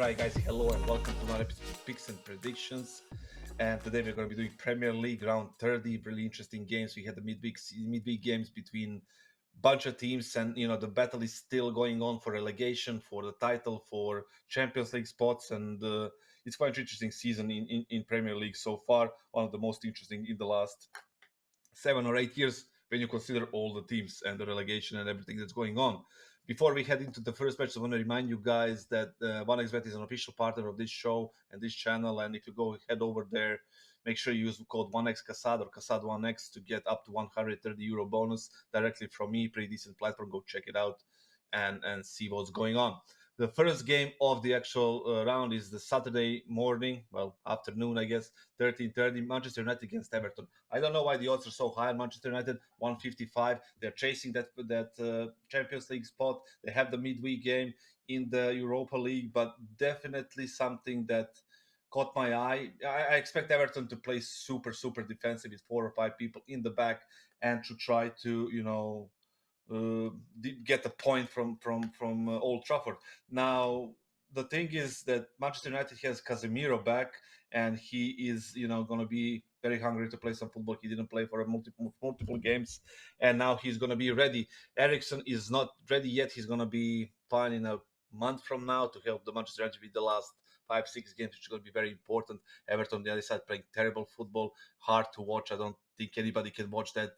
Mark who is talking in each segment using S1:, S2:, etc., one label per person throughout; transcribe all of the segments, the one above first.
S1: Alright guys, hello and welcome to another episode of Picks and Predictions. And today we're going to be doing Premier League round 30, really interesting games. We had the midweek games between bunch of teams, and the battle is still going on for relegation, for the title, for Champions League spots, and it's quite an interesting season in Premier League so far. One of the most interesting in the last 7 or 8 years when you consider all the teams and the relegation and everything that's going on. Before we head into the first match, I want to remind you guys that 1xBet is an official partner of this show and this channel. And if you go head over there, make sure you use the code 1x Kassad or Kassad1x to get up to €130 bonus directly from me. Pretty decent platform. Go check it out and see what's going on. The first game of the actual round is the Saturday morning, well, afternoon, I guess, 13:30, Manchester United against Everton. I don't know why the odds are so high on Manchester United, 155. They're chasing that Champions League spot. They have the midweek game in the Europa League, but definitely something that caught my eye. I expect Everton to play super, super defensive with 4 or 5 people in the back and to try to, get a point from Old Trafford. Now, the thing is that Manchester United has Casemiro back, and he is, going to be very hungry to play some football. He didn't play for a multiple games, and now he's going to be ready. Eriksen is not ready yet. He's going to be fine in a month from now to help the Manchester United with the last 5-6 games, which is going to be very important. Everton on the other side playing terrible football, hard to watch. I don't think anybody can watch that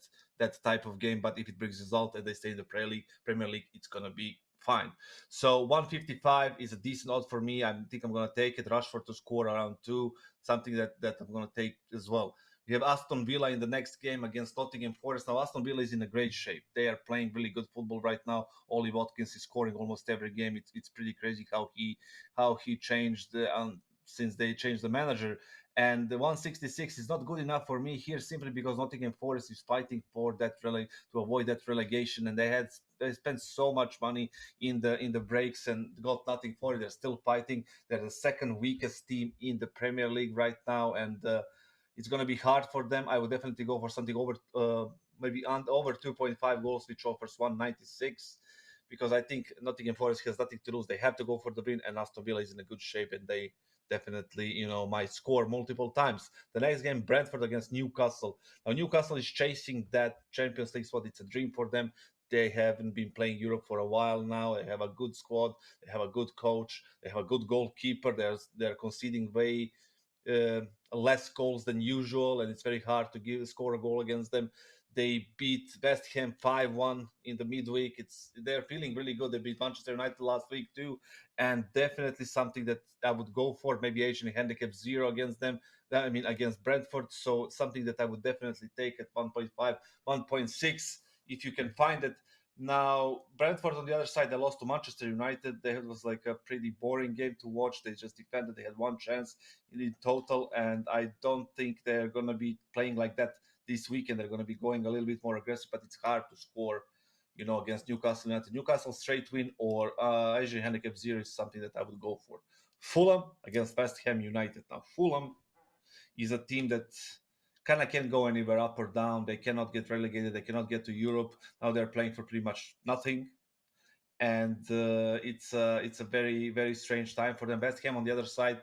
S1: type of game, but if it brings result and they stay in the Premier League, it's gonna be fine. So 155 is a decent odd for me. I think I'm gonna take it. Rashford to score around 2, something that I'm gonna take as well. We have Aston Villa in the next game against Nottingham Forest. Now, Aston Villa is in a great shape. They are playing really good football right now. Ollie Watkins is scoring almost every game. It's pretty crazy how he changed since they changed the manager. And the 166 is not good enough for me here simply because Nottingham Forest is fighting for to avoid that relegation, and they spent so much money in the breaks and got nothing for it. They're still fighting. They're the second weakest team in the Premier League right now, and it's going to be hard for them. I would definitely go for something over over 2.5 goals, which offers 196. Because I think Nottingham Forest has nothing to lose. They have to go for the win, and Aston Villa is in a good shape, and they definitely, might score multiple times. The next game, Brentford against Newcastle. Now, Newcastle is chasing that Champions League spot. It's a dream for them. They haven't been playing Europe for a while now. They have a good squad. They have a good coach. They have a good goalkeeper. They're conceding way uh, less goals than usual, and it's very hard to score a goal against them. They beat West Ham 5-1 in the midweek. They're feeling really good. They beat Manchester United last week too, and definitely something that I would go for. Maybe Asian handicap 0 against them. Against Brentford. So something that I would definitely take at 1.5, 1.6 if you can find it. Now, Brentford on the other side, they lost to Manchester United. It was like a pretty boring game to watch. They just defended. They had one chance in total, and I don't think they're going to be playing like that this weekend. They're going to be going a little bit more aggressive, but it's hard to score, against Newcastle United. Newcastle straight win or Asian handicap 0 is something that I would go for. Fulham against West Ham United. Now, Fulham is a team that kind of can't go anywhere up or down. They cannot get relegated. They cannot get to Europe. Now they're playing for pretty much nothing, and it's a very, very strange time for them. West Ham on the other side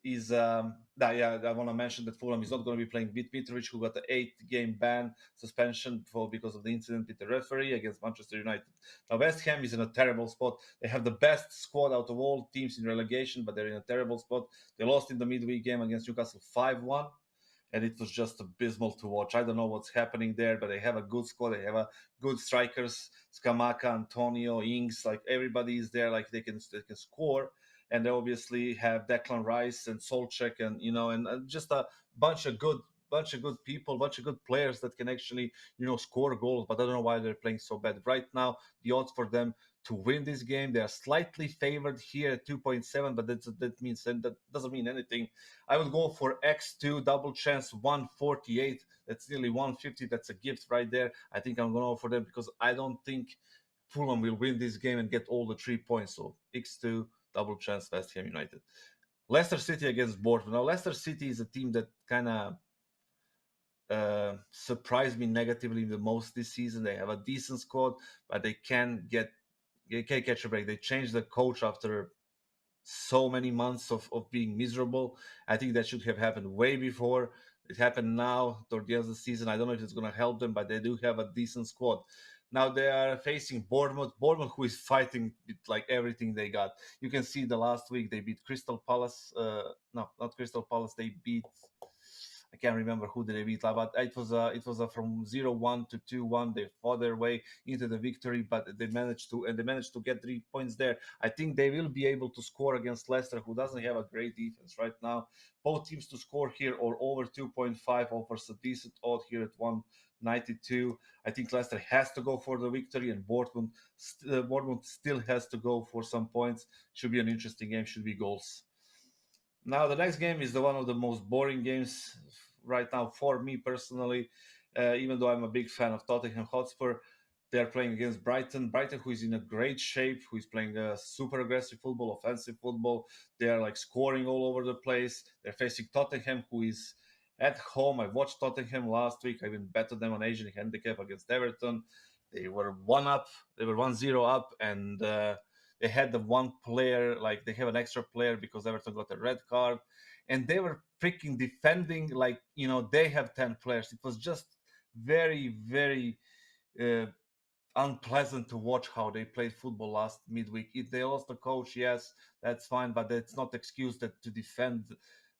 S1: is I want to mention that Fulham is not going to be playing Mitrovic, who got the 8-game ban suspension because of the incident with the referee against Manchester United. Now West Ham is in a terrible spot. They have the best squad out of all teams in relegation, but they're in a terrible spot. They lost in the midweek game against Newcastle 5-1, and it was just abysmal to watch. I don't know what's happening there, but they have a good squad. They have a good strikers, Scamacca, Antonio, Ings, like everybody is there, like they can score. And they obviously have Declan Rice and Solchek, and just a bunch of good people, bunch of good players that can actually, score goals. But I don't know why they're playing so bad right now. The odds for them to win this game, they are slightly favored here at 2.7, but that doesn't mean anything. I would go for X2 double chance 148. That's nearly 150. That's a gift right there. I think I'm going to go for them because I don't think Fulham will win this game and get all the 3 points. So X2 double chance West Ham United. Leicester City against Bournemouth. Now Leicester City is a team that kind of surprised me negatively the most this season. They have a decent squad, but they can't catch a break. They changed the coach after so many months of being miserable. I think that should have happened way before. It happened now toward the end of the season. I don't know if it's going to help them, but they do have a decent squad. Now they are facing Bournemouth. Bournemouth, who is fighting with like everything they got. You can see the last week they beat Crystal Palace. No, not Crystal Palace. They beat. I can't remember who did they beat, but it was from 0-1 to 2-1. They fought their way into the victory, but they managed to get 3 points there. I think they will be able to score against Leicester, who doesn't have a great defense right now. Both teams to score here or over 2.5 offers a decent odd here at 192. I think Leicester has to go for the victory, and Bournemouth still has to go for some points. Should be an interesting game. Should be goals. Now, the next game is the one of the most boring games right now for me personally. Even though I'm a big fan of Tottenham Hotspur, they are playing against Brighton. Brighton, who is in a great shape, who is playing a super aggressive football, offensive football. They are like scoring all over the place. They're facing Tottenham, who is at home. I watched Tottenham last week. I even betted them on Asian handicap against Everton. They were one up. They were 1-0 up, and they had the one player, like they have an extra player because Everton got a red card, and they were freaking defending like they have 10 players. It was just very, very uh, unpleasant to watch how they played football last midweek. If they lost the coach, yes, that's fine, but that's not excuse that to defend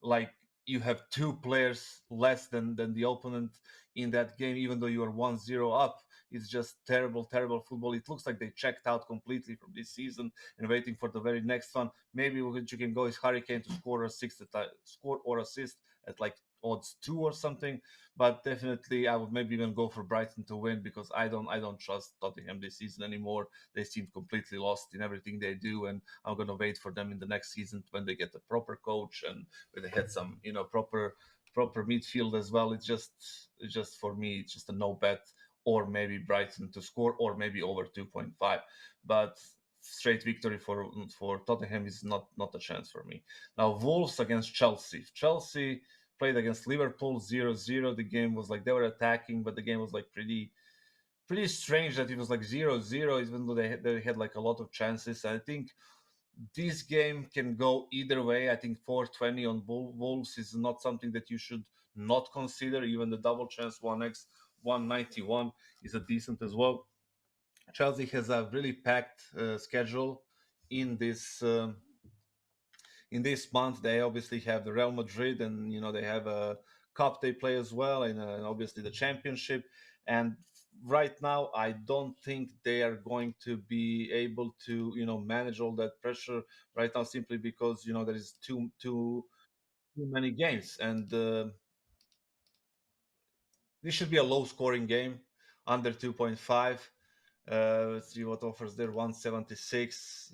S1: like you have two players less than the opponent in that game, even though you are 1-0 up. It's just terrible, terrible football. It looks like they checked out completely from this season and waiting for the very next one. Maybe what you can go is Hurricane to score or assist at like odds 2 or something, but definitely I would maybe even go for Brighton to win because I don't trust Tottenham this season anymore. They seem completely lost in everything they do, and I'm gonna wait for them in the next season when they get a proper coach and when they had some proper midfield as well. It's just for me it's just a no bet, or maybe Brighton to score, or maybe over 2.5. But straight victory for Tottenham is not a chance for me. Now Wolves against Chelsea. Chelsea played against Liverpool 0-0. The game was like they were attacking, but the game was like pretty strange that it was like 0-0, even though they had like a lot of chances. I think this game can go either way. I think 420 on Wolves is not something that you should not consider. Even the double chance 1x 191 is a decent as well. Chelsea has a really packed schedule in this month. They obviously have the Real Madrid, and they have a cup they play as well, and obviously the championship. And right now, I don't think they are going to be able to manage all that pressure right now, simply because there is too many games, and this should be a low scoring game, under 2.5. Let's see what offers there. 176.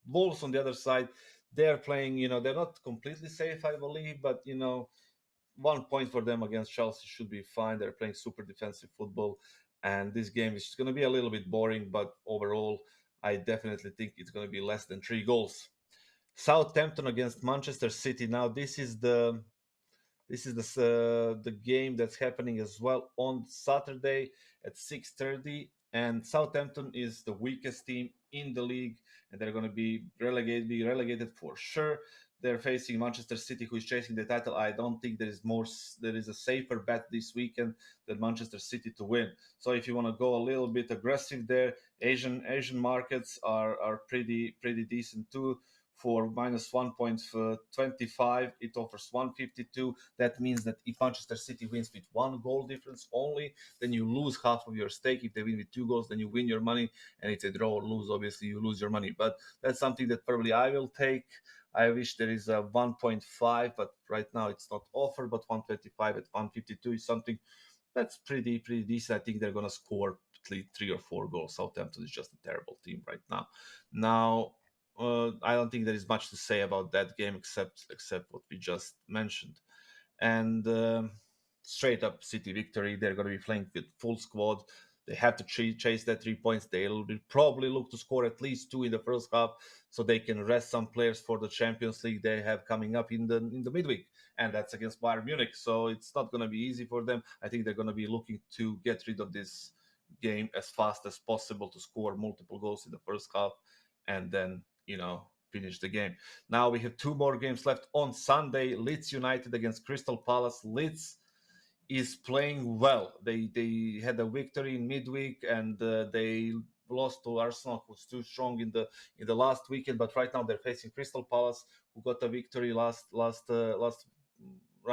S1: Wolves on the other side, they're playing. They're not completely safe, I believe, but 1 point for them against Chelsea should be fine. They're playing super defensive football, and this game is going to be a little bit boring. But overall, I definitely think it's going to be less than 3 goals. Southampton against Manchester City. Now this is the game that's happening as well on Saturday at 6:30, and Southampton is the weakest team in the league, and they're going to be relegated for sure. They're facing Manchester City, who is chasing the title. I don't think there is a safer bet this weekend than Manchester City to win. So if you want to go a little bit aggressive there, Asian markets are pretty decent too. For minus 1.25, it offers 152. That means that if Manchester City wins with 1 goal difference only, then you lose half of your stake. If they win with 2 goals, then you win your money. And if they draw or lose, obviously you lose your money. But that's something that probably I will take. I wish there is a 1.5, but right now it's not offered. But 125 at 152 is something that's pretty decent. I think they're gonna score 3 or 4 goals. Southampton is just a terrible team right now. Now, I don't think there is much to say about that game except what we just mentioned. And straight up City victory. They're going to be playing with full squad. They have to chase that 3 points. They'll probably look to score at least 2 in the first half, so they can rest some players for the Champions League they have coming up in the midweek, and that's against Bayern Munich. So it's not going to be easy for them. I think they're going to be looking to get rid of this game as fast as possible to score multiple goals in the first half, and then finish the game. Now we have 2 more games left on Sunday. Leeds United against Crystal Palace. Leeds is playing well. They had a victory in midweek, and they lost to Arsenal, who's too strong in the last weekend. But right now they're facing Crystal Palace, who got a victory last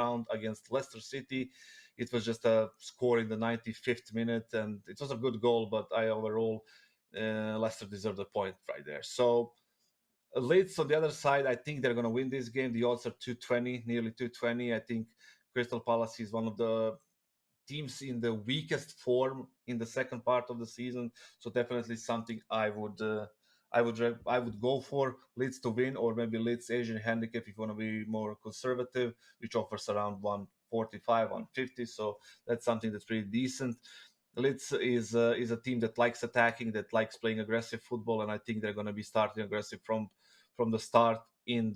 S1: round against Leicester City. It was just a score in the 95th minute, and it was a good goal. But I overall, Leicester deserved a point right there. So Leeds on the other side, I think they're going to win this game. The odds are 220, nearly 220. I think Crystal Palace is one of the teams in the weakest form in the second part of the season. So definitely something I would go for. Leeds to win, or maybe Leeds Asian handicap if you want to be more conservative, which offers around 145, 150. So that's something that's pretty decent. Leeds is a team that likes attacking, that likes playing aggressive football, and I think they're going to be starting aggressive from the start in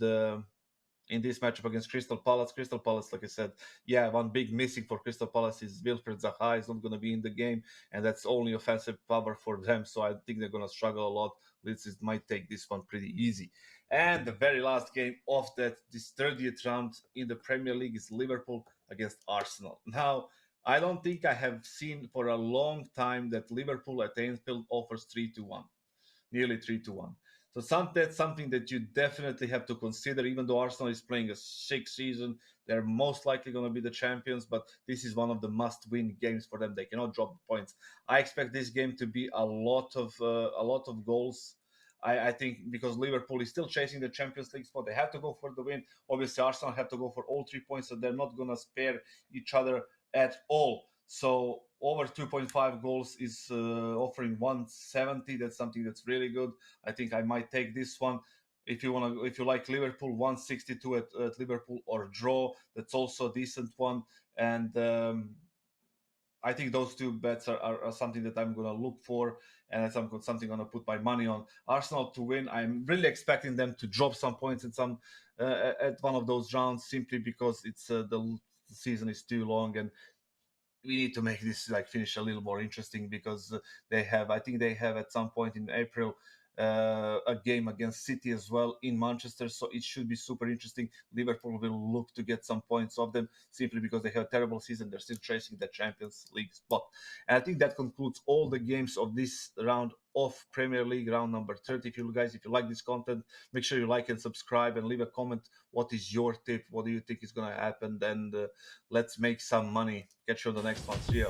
S1: this matchup against Crystal Palace. Crystal Palace, like I said, yeah, one big missing for Crystal Palace is Wilfred Zaha is not going to be in the game, and that's only offensive power for them. So I think they're going to struggle a lot. Leeds might take this one pretty easy. And the very last game of this 30th round in the Premier League is Liverpool against Arsenal. Now, I don't think I have seen for a long time that Liverpool at Anfield offers 3-1, nearly 3-1. So that's something that you definitely have to consider. Even though Arsenal is playing a sick season, they're most likely going to be the champions. But this is one of the must-win games for them. They cannot drop points. I expect this game to be a lot of goals. I think because Liverpool is still chasing the Champions League spot, they have to go for the win. Obviously, Arsenal have to go for all 3 points, so they're not going to spare each other at all. So over 2.5 goals is offering 170. That's something that's really good. I think I might take this one. If you like Liverpool, 162 at Liverpool or draw, that's also a decent one. And I think those two bets are something that I'm going to look for, and that's something I'm going to put my money on. Arsenal to win. I'm really expecting them to drop some points at one of those rounds, simply because it's the season is too long, and we need to make this like finish a little more interesting, because I think they have at some point in April a game against City as well in Manchester, so it should be super interesting. Liverpool will look to get some points off them simply because they have a terrible season. They're still chasing the Champions League spot. And I think that concludes all the games of this round of Premier League, round number 30. If you like this content, make sure you like and subscribe and leave a comment. What is your tip? What do you think is going to happen? And let's make some money. Catch you on the next one. See you.